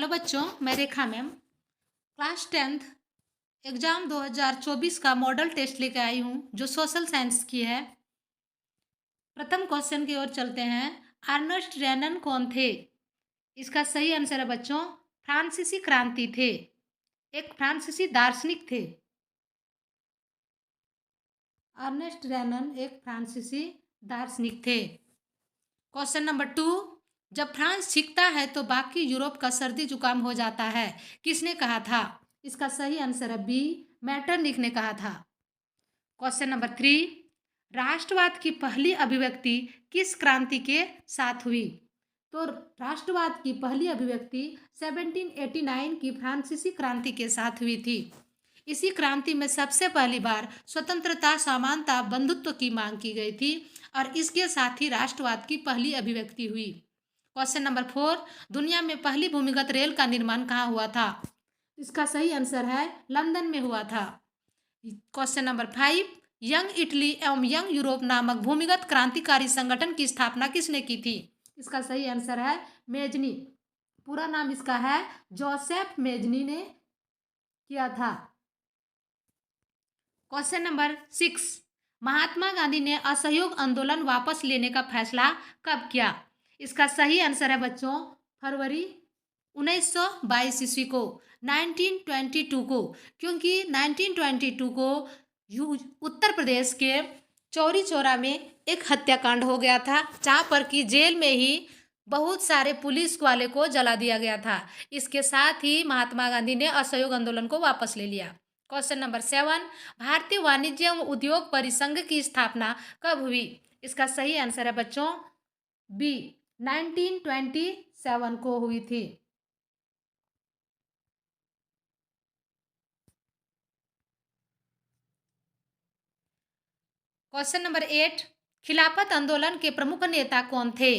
Hello बच्चों, मैं रेखा ma'am class 10th exam 2024 का मॉडल टेस्ट लेकर आई हूँ जो सोशल साइंस की है। प्रथम क्वेश्चन की ओर चलते हैं। अर्नेस्ट रेनन कौन थे? इसका सही आंसर है बच्चों, फ्रांसीसी क्रांति थे, एक फ्रांसीसी दार्शनिक थे। अर्नेस्ट रेनन एक फ्रांसीसी दार्शनिक थे। क्वेश्चन नंबर 2, जब फ्रांस सीखता है तो बाकी यूरोप का सर्दी जुकाम हो जाता है, किसने कहा था? इसका सही आंसर है बी, मैटरनिख ने कहा था। क्वेश्चन नंबर 3, राष्ट्रवाद की पहली अभिव्यक्ति किस क्रांति के साथ हुई? तो राष्ट्रवाद की पहली अभिव्यक्ति 1789 की फ्रांसीसी क्रांति के साथ हुई थी। इसी क्रांति में सबसे पहली बार स्वतंत्रता, समानता, बंधुत्व की मांग की गई थी और इसके साथ ही राष्ट्रवाद की पहली अभिव्यक्ति हुई। क्वेश्चन नंबर 4, दुनिया में पहली भूमिगत रेल का निर्माण कहाँ हुआ था? इसका सही आंसर है लंदन में हुआ था। क्वेश्चन नंबर 5, यंग इटली एवं यंग यूरोप नामक भूमिगत क्रांतिकारी संगठन की स्थापना किसने की थी? इसका सही आंसर है मेजनी। पूरा नाम इसका है जोसेफ मेजनी ने किया था। क्वेश्चन नंबर 6, महात्मा गांधी ने असहयोग आंदोलन वापस लेने का फैसला कब किया? इसका सही आंसर है बच्चों फरवरी 1922 ईस्वी को, 1922 को, क्योंकि 1922 को उत्तर प्रदेश के चौरी चौरा में एक हत्याकांड हो गया था, जहाँ पर कि जेल में ही बहुत सारे पुलिस वाले को जला दिया गया था। इसके साथ ही महात्मा गांधी ने असहयोग आंदोलन को वापस ले लिया। क्वेश्चन नंबर 7, भारतीय वाणिज्य एवं उद्योग परिसंघ की स्थापना कब हुई? इसका सही आंसर है बच्चों बी, 1927 को हुई थी। क्वेश्चन नंबर 8, खिलाफत आंदोलन के प्रमुख नेता कौन थे?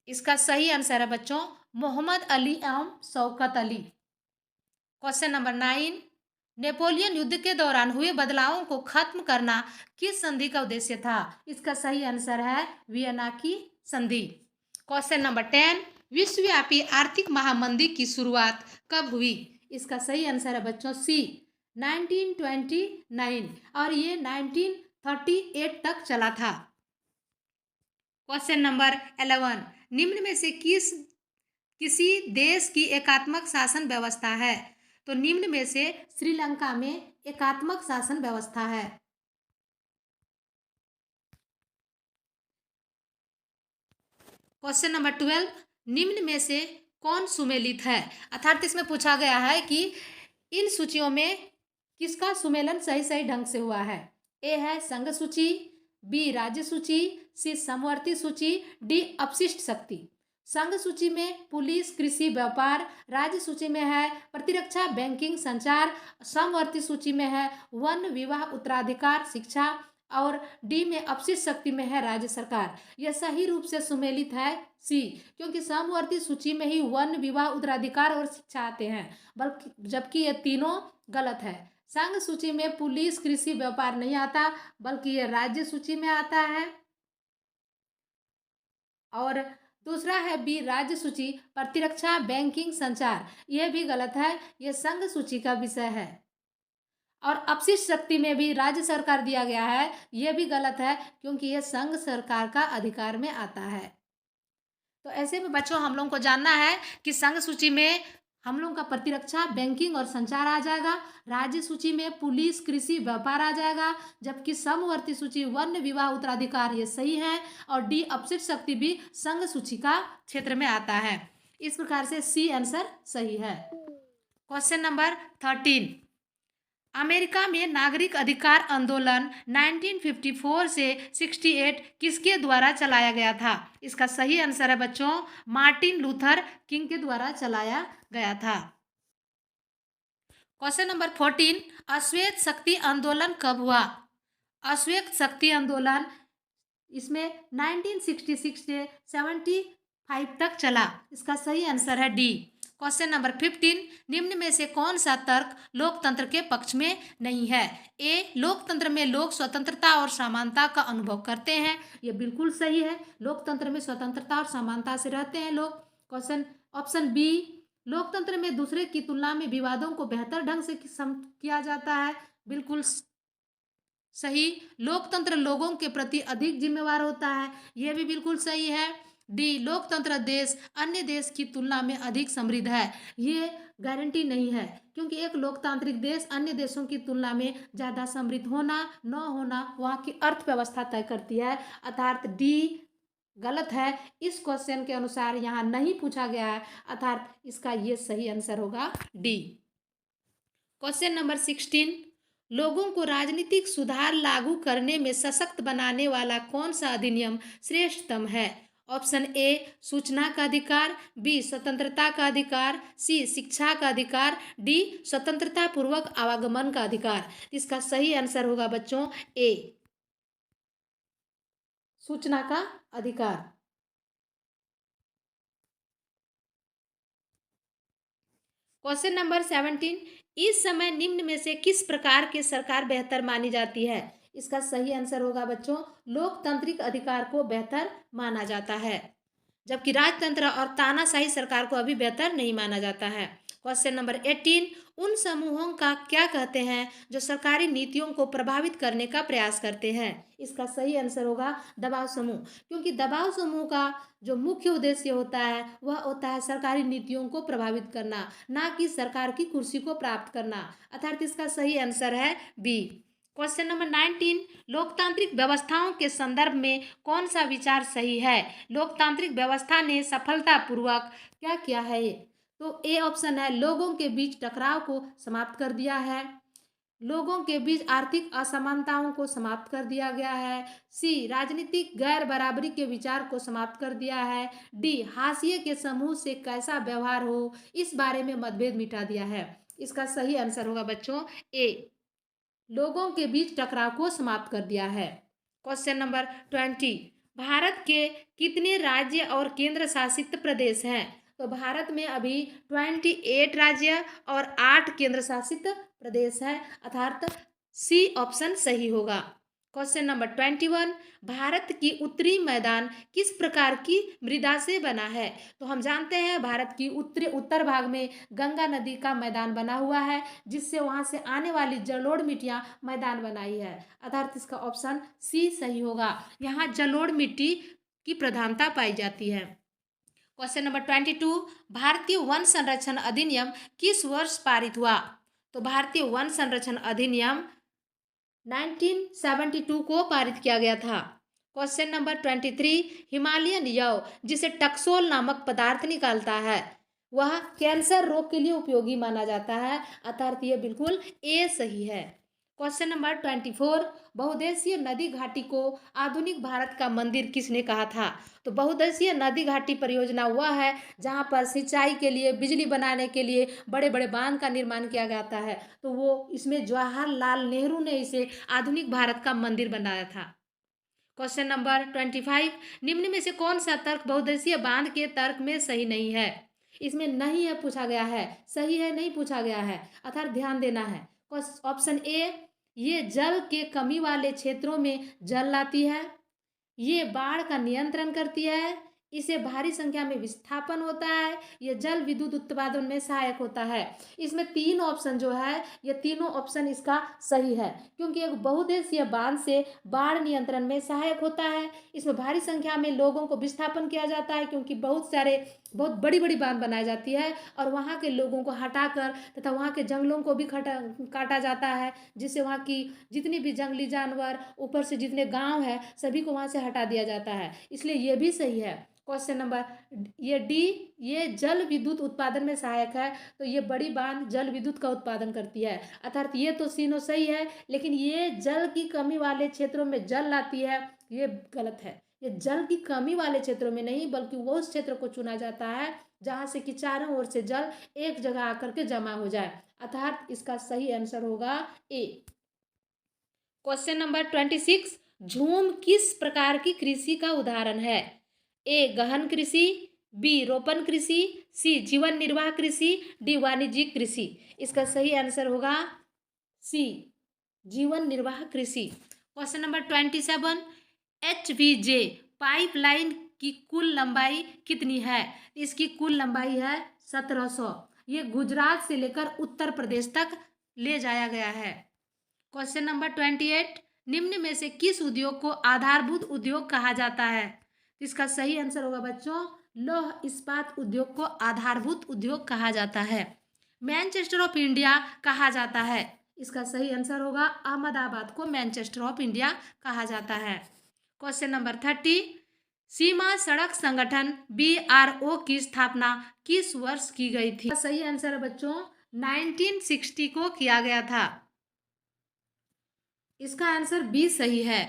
इसका सही आंसर है बच्चों मोहम्मद अली एवं Shaukat Ali. Question number 9, Napoleon युद्ध के दौरान हुए बदलावों को खत्म करना किस संधि का उद्देश्य था? इसका सही आंसर है वियना की संधि। क्वेश्चन नंबर 10, विश्वव्यापी आर्थिक महामंदी की शुरुआत कब हुई? इसका सही आंसर है बच्चों सी, 1929 और ये 1938 तक चला था। क्वेश्चन नंबर 11, निम्न में से किसी देश की एकात्मक शासन व्यवस्था है? तो निम्न में से श्रीलंका में एकात्मक शासन व्यवस्था है। क्वेश्चन नंबर 12, निम्न में से कौन सुमेलित है? अर्थात इसमें पूछा गया है कि इन सूचियों में किसका सुमेलन सही ढंग से हुआ है? ए है संघ सूची, बी राज्य सूची, सी समवर्ती सूची, डी अपशिष्ट शक्ति। संघ सूची में पुलिस, कृषि, व्यापार, राज्य सूची में है प्रतिरक्षा, बैंकिंग, संचार, समवर्ती सूची में है वन, विवाह, उत्तराधिकार, शिक्षा और डी में अपशिष्ट शक्ति में है राज्य सरकार। यह सही रूप से सुमेलित है सी, क्योंकि समवर्ती सूची में ही वन, विवाह, उत्तराधिकार और शिक्षा आते हैं, बल्कि जबकि ये तीनों गलत है। संघ सूची में पुलिस, कृषि, व्यापार नहीं आता, बल्कि ये राज्य सूची में आता है। और दूसरा है बी राज्य सूची, प्रतिरक्षा, बैंकिंग, संचार, यह भी गलत है, यह संघ सूची का विषय है। और अपशिष्ट शक्ति में भी राज्य सरकार दिया गया है, यह भी गलत है, क्योंकि यह संघ सरकार का अधिकार में आता है। तो ऐसे में बच्चों हम लोगों को जानना है कि संघ सूची में हम लोगों का प्रतिरक्षा, बैंकिंग और संचार आ जाएगा, राज्य सूची में पुलिस, कृषि, व्यापार आ जाएगा, जबकि समवर्ती सूची वन, विवाह, उत्तराधिकार ये सही है, और डी अपशिष्ट शक्ति भी संघ सूची का क्षेत्र में आता है। इस प्रकार से सी आंसर सही है। क्वेश्चन नंबर 13, अमेरिका में नागरिक अधिकार आंदोलन 1954 से 68 किसके द्वारा चलाया गया था? इसका सही आंसर है बच्चों मार्टिन लूथर किंग के द्वारा चलाया गया था। क्वेश्चन नंबर 14, अश्वेत शक्ति आंदोलन कब हुआ? अश्वेत शक्ति आंदोलन इसमें 1966 से 75 तक चला। इसका सही आंसर है डी। क्वेश्चन नंबर 15, निम्न में से कौन सा तर्क लोकतंत्र के पक्ष में नहीं है? ए, लोकतंत्र में लोग स्वतंत्रता और समानता का अनुभव करते हैं, ये बिल्कुल सही है, लोकतंत्र में स्वतंत्रता और समानता से रहते हैं लोग। ऑप्शन बी, लोकतंत्र में दूसरे की तुलना में विवादों को बेहतर ढंग से किया जाता है। बिल्कुल सही। लोकतंत्र लोगों के प्रति अधिक जिम्मेवार होता है। यह भी बिल्कुल सही है। डी, लोकतंत्र देश अन्य देश की तुलना में अधिक समृद्ध है। ये गारंटी नहीं है, क्योंकि एक लोकतांत्रिक देश अन्य देशों की तुलना में ज़्यादा समृद्ध होना न होना वहाँ की अर्थव्यवस्था तय करती है। अर्थात डी गलत है। इस क्वेश्चन के अनुसार यहाँ नहीं पूछा गया है, अर्थात इसका ये सही आंसर होगा डी। क्वेश्चन नंबर 16, लोगों को राजनीतिक सुधार लागू करने में सशक्त बनाने वाला कौन सा अधिनियम श्रेष्ठतम है? ऑप्शन ए सूचना का अधिकार, बी स्वतंत्रता का अधिकार, सी शिक्षा का अधिकार, डी स्वतंत्रता पूर्वक आवागमन का अधिकार। इसका सही आंसर होगा बच्चों ए, सूचना का अधिकार। क्वेश्चन नंबर 17, इस समय निम्न में से किस प्रकार की सरकार बेहतर मानी जाती है? इसका सही आंसर होगा बच्चों लोकतांत्रिक अधिकार को बेहतर माना जाता है, जबकि राजतंत्र और तानाशाही सरकार को अभी बेहतर नहीं माना जाता है। क्वेश्चन नंबर 18, उन समूहों का क्या कहते हैं जो सरकारी नीतियों को प्रभावित करने का प्रयास करते हैं? इसका सही आंसर होगा दबाव समूह, क्योंकि दबाव समूह का जो मुख्य उद्देश्य होता है वह होता है सरकारी नीतियों को प्रभावित करना, ना कि सरकार की कुर्सी को प्राप्त करना। अर्थात इसका सही आंसर है बी। क्वेश्चन नंबर 19, लोकतांत्रिक व्यवस्थाओं के संदर्भ में कौन सा विचार सही है? लोकतांत्रिक व्यवस्था ने सफलतापूर्वक क्या किया है? तो ए ऑप्शन है लोगों के बीच टकराव को समाप्त कर दिया है, लोगों के बीच आर्थिक असमानताओं को समाप्त कर दिया गया है, सी राजनीतिक गैर बराबरी के विचार को समाप्त कर दिया है, डी हाशिए के समूह से कैसा व्यवहार हो इस बारे में मतभेद मिटा दिया है। इसका सही आंसर होगा बच्चों ए, लोगों के बीच टकराव को समाप्त कर दिया है। क्वेश्चन नंबर 20, भारत के कितने राज्य और केंद्र शासित प्रदेश हैं? तो भारत में अभी 28 राज्य और 8 केंद्र शासित प्रदेश है, अर्थात सी ऑप्शन सही होगा। क्वेश्चन नंबर 21, भारत की उत्तरी मैदान किस प्रकार की मृदा से बना है? तो हम जानते हैं भारत की उत्तर भाग में गंगा नदी का मैदान बना हुआ है, जिससे वहां से आने वाली जलोढ़ मिट्टियां मैदान बनाई है, अर्थात इसका ऑप्शन सी सही होगा। यहाँ जलोढ़ मिट्टी की प्रधानता पाई जाती है। क्वेश्चन नंबर 22, भारतीय वन संरक्षण अधिनियम किस वर्ष पारित हुआ? तो भारतीय वन संरक्षण अधिनियम 1972 को पारित किया गया था। क्वेश्चन नंबर 23, हिमालयन यव जिसे टक्सोल नामक पदार्थ निकालता है वह कैंसर रोग के लिए उपयोगी माना जाता है, अर्थात ये बिल्कुल ए सही है। क्वेश्चन नंबर 24, बहुउद्देशीय नदी घाटी को आधुनिक भारत का मंदिर किसने कहा था? तो बहुउद्देशीय नदी घाटी परियोजना वह है जहां पर सिंचाई के लिए, बिजली बनाने के लिए बड़े बड़े बांध का निर्माण किया जाता है, तो वो इसमें जवाहरलाल नेहरू ने इसे आधुनिक भारत का मंदिर बनाया था। क्वेश्चन नंबर 25, निम्न में से कौन सा तर्क बहुउद्देशीय बांध के तर्क में सही नहीं है? इसमें नहीं है पूछा गया है, सही है नहीं पूछा गया है, अर्थात ध्यान देना है। ऑप्शन ए, ये जल के कमी वाले क्षेत्रों में जल लाती है, ये बाढ़ का नियंत्रण करती है, इसे भारी संख्या में विस्थापन होता है, ये जल विद्युत उत्पादन में सहायक होता है। इसमें 3 ऑप्शन जो है ये तीनों ऑप्शन इसका सही है, क्योंकि एक बहुउद्देशीय बांध से बाढ़ नियंत्रण में सहायक होता है, इसमें भारी संख्या में लोगों को विस्थापन किया जाता है, क्योंकि बहुत बड़ी बड़ी बांध बनाई जाती है और वहाँ के लोगों को हटाकर तथा वहाँ के जंगलों को भी काटा जाता है, जिससे वहाँ की जितनी भी जंगली जानवर, ऊपर से जितने गांव है सभी को वहाँ से हटा दिया जाता है, इसलिए ये भी सही है। क्वेश्चन नंबर ये डी, ये जल विद्युत उत्पादन में सहायक है, तो ये बड़ी बांध जल विद्युत का उत्पादन करती है, अर्थात ये तो तीनों सही है, लेकिन ये जल की कमी वाले क्षेत्रों में जल लाती है, ये गलत है। ये जल की कमी वाले क्षेत्रों में नहीं बल्कि वो उस क्षेत्र को चुना जाता है जहां से कि चारों ओर से जल एक जगह आकर के जमा हो जाए, अर्थात इसका सही आंसर होगा ए। क्वेश्चन नंबर 26, झूम किस प्रकार की कृषि का उदाहरण है? ए गहन कृषि, बी रोपण कृषि, सी जीवन निर्वाह कृषि, डी वाणिज्यिक कृषि। इसका सही आंसर होगा सी जीवन निर्वाह कृषि। क्वेश्चन नंबर 27, HVJ पाइपलाइन की कुल लंबाई कितनी है? इसकी कुल लंबाई है 1700। ये गुजरात से लेकर उत्तर प्रदेश तक ले जाया गया है। क्वेश्चन नंबर 28, निम्न में से किस उद्योग को आधारभूत उद्योग कहा जाता है? इसका सही आंसर होगा बच्चों, लौह इस्पात उद्योग को आधारभूत उद्योग कहा जाता है। मैनचेस्टर ऑफ इंडिया कहा जाता है? इसका सही आंसर होगा अहमदाबाद को मैनचेस्टर ऑफ इंडिया कहा जाता है। क्वेश्चन नंबर 30, सीमा सड़क संगठन BRO की स्थापना किस वर्ष की गई थी? सही आंसर है बच्चों 1960 को किया गया था। इसका आंसर बी सही है।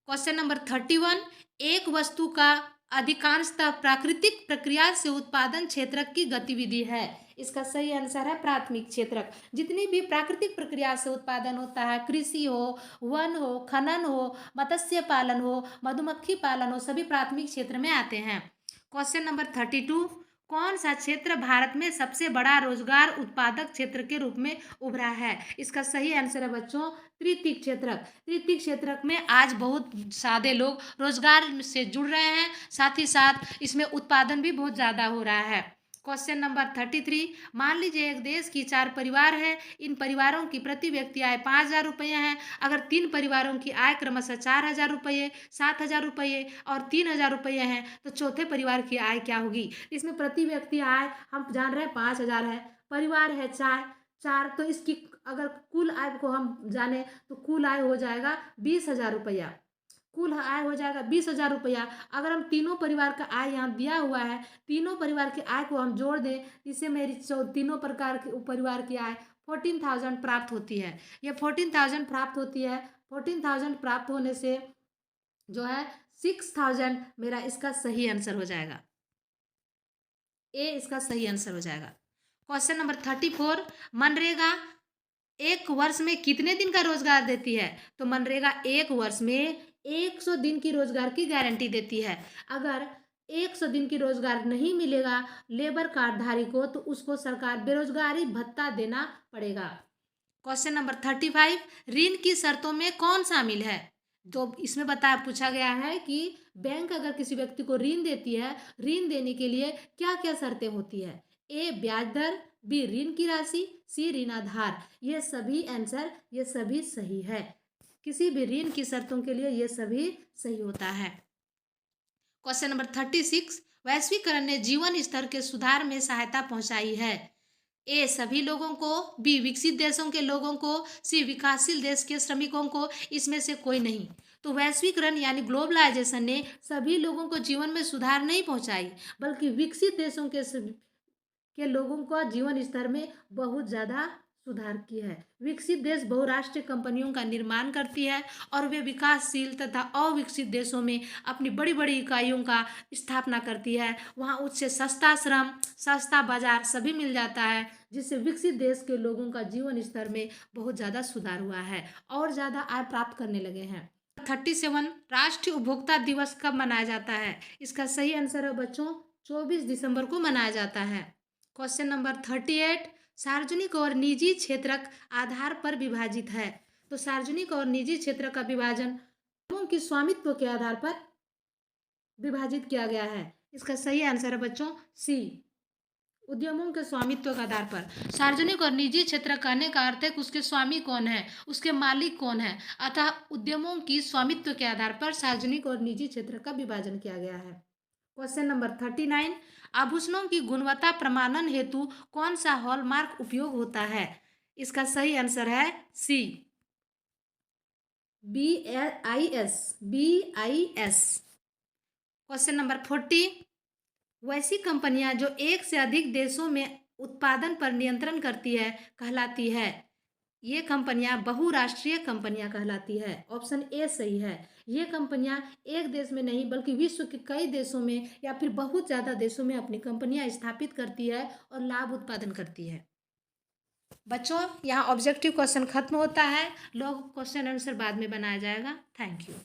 क्वेश्चन नंबर 31, एक वस्तु का अधिकांशतः प्राकृतिक प्रक्रिया से उत्पादन क्षेत्रक की गतिविधि है। इसका सही आंसर है प्राथमिक क्षेत्रक। जितनी भी प्राकृतिक प्रक्रिया से उत्पादन होता है, कृषि हो, वन हो, खनन हो, मत्स्य पालन हो, मधुमक्खी पालन हो, सभी प्राथमिक क्षेत्र में आते हैं। क्वेश्चन नंबर 32, कौन सा क्षेत्र भारत में सबसे बड़ा रोजगार उत्पादक क्षेत्र के रूप में उभरा है? इसका सही आंसर है बच्चों तृतीयक क्षेत्रक। तृतीयक क्षेत्रक में आज बहुत सारे लोग रोजगार से जुड़ रहे हैं, साथ ही साथ इसमें उत्पादन भी बहुत ज़्यादा हो रहा है। क्वेश्चन नंबर 33, मान लीजिए एक देश की 4 परिवार है। इन परिवारों की प्रति व्यक्ति आय 5,000 रुपये है। अगर 3 परिवारों की आय क्रमशः 4,000 रुपये, 7,000 रुपये और 3,000 रुपये है, तो चौथे परिवार की आय क्या होगी? इसमें प्रति व्यक्ति आय हम जान रहे हैं 5,000 है, परिवार है 4, तो इसकी अगर कुल आय को हम जाने तो कुल आय हो जाएगा 20,000 रुपया। कुल आय हो जाएगा 20,000 रुपया। अगर हम तीनों परिवार का आय यहाँ दिया हुआ है, तीनों परिवार की आय को हम जोड़ दें, इससे मेरी तीनों प्रकार के परिवार की आय 14,000 प्राप्त होती है। ये 14,000 प्राप्त होती है। 14,000 प्राप्त होने से जो है 6,000 मेरा इसका सही आंसर हो जाएगा। ए इसका सही आंसर हो जाएगा। क्वेश्चन नंबर 34, मनरेगा एक वर्ष में कितने दिन का रोजगार देती है? तो मनरेगा एक वर्ष में 100 दिन की रोजगार की गारंटी देती है। अगर 100 दिन की रोजगार नहीं मिलेगा लेबर कार्डधारी को, तो उसको सरकार बेरोजगारी भत्ता देना पड़ेगा। क्वेश्चन नंबर 35, ऋण की शर्तों में कौन शामिल है? तो इसमें पूछा गया है कि बैंक अगर किसी व्यक्ति को ऋण देती है, ऋण देने के लिए क्या क्या शर्तें होती है? ए ब्याज दर, बी ऋण की राशि, सी ऋण आधार। ये सभी आंसर ये सभी सही है। किसी भी ऋण की शर्तों के लिए ये सभी सही होता है। क्वेश्चन नंबर 36, वैश्वीकरण ने जीवन स्तर के सुधार में सहायता पहुंचाई है। ए सभी लोगों को, बी विकसित देशों के लोगों को, सी विकासशील देश के श्रमिकों को, इसमें से कोई नहीं। तो वैश्वीकरण यानी ग्लोबलाइजेशन ने सभी लोगों को जीवन में सुधार नहीं पहुंचाई, बल्कि विकसित देशों के लोगों का जीवन स्तर में बहुत ज़्यादा सुधार की है। विकसित देश बहुराष्ट्रीय कंपनियों का निर्माण करती है और वे विकासशील तथा अविकसित देशों में अपनी बड़ी बड़ी इकाइयों का स्थापना करती है। वहाँ उससे सस्ता श्रम, सस्ता बाजार सभी मिल जाता है, जिससे विकसित देश के लोगों का जीवन स्तर में बहुत ज़्यादा सुधार हुआ है और ज़्यादा आय प्राप्त करने लगे हैं। 37, राष्ट्रीय उपभोक्ता दिवस कब मनाया जाता है? इसका सही आंसर है बच्चों 24 दिसंबर को मनाया जाता है। क्वेश्चन नंबर 38, सार्वजनिक और निजी क्षेत्रक आधार पर विभाजित है। तो सार्वजनिक और निजी क्षेत्र का विभाजन उद्यमों की स्वामित्व के आधार पर विभाजित किया गया है। इसका सही आंसर है बच्चों सी, उद्यमों के स्वामित्व के आधार पर। सार्वजनिक और निजी क्षेत्र कहने का अर्थ है कि उसके स्वामी कौन है, उसके मालिक कौन है, अतः उद्यमों की स्वामित्व के आधार पर सार्वजनिक और निजी क्षेत्र का विभाजन किया गया है। क्वेश्चन नंबर 39, आभूषणों की गुणवत्ता प्रमाणन हेतु कौन सा हॉलमार्क उपयोग होता है? इसका सही आंसर है सी, BIS। क्वेश्चन नंबर 40, वैसी कंपनियां जो एक से अधिक देशों में उत्पादन पर नियंत्रण करती है कहलाती है। ये कंपनियां बहुराष्ट्रीय कंपनियां कहलाती है। ऑप्शन ए सही है। ये कंपनियां एक देश में नहीं बल्कि विश्व के कई देशों में या फिर बहुत ज़्यादा देशों में अपनी कंपनियां स्थापित करती है और लाभ उत्पादन करती है। बच्चों यहाँ ऑब्जेक्टिव क्वेश्चन खत्म होता है, लॉग क्वेश्चन आंसर बाद में बनाया जाएगा। Thank you.